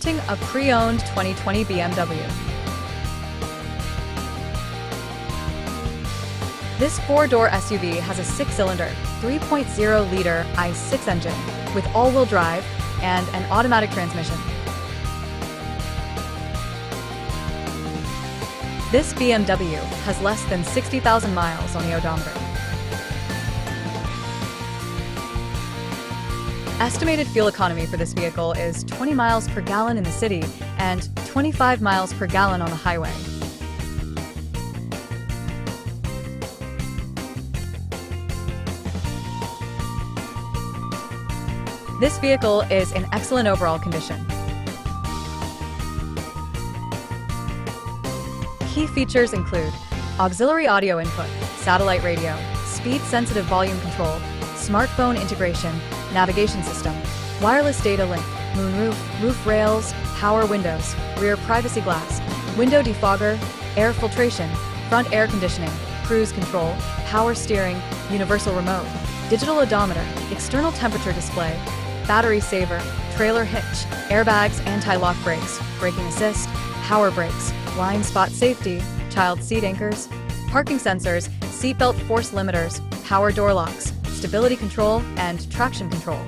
Presenting a pre-owned 2020 BMW. This four-door SUV has a six-cylinder, 3.0-liter i6 engine with all-wheel drive and an automatic transmission. This BMW has less than 60,000 miles on the odometer. Estimated fuel economy for this vehicle is 20 miles per gallon in the city and 25 miles per gallon on the highway. This vehicle is in excellent overall condition. Key features include auxiliary audio input, satellite radio, speed-sensitive volume control, smartphone integration, navigation system, wireless data link, moonroof, roof rails, power windows, rear privacy glass, window defogger, air filtration, front air conditioning, cruise control, power steering, universal remote, digital odometer, external temperature display, battery saver, trailer hitch, airbags, anti-lock brakes, braking assist, power brakes, blind spot safety, child seat anchors, parking sensors, seatbelt force limiters, power door locks, stability control, and traction control.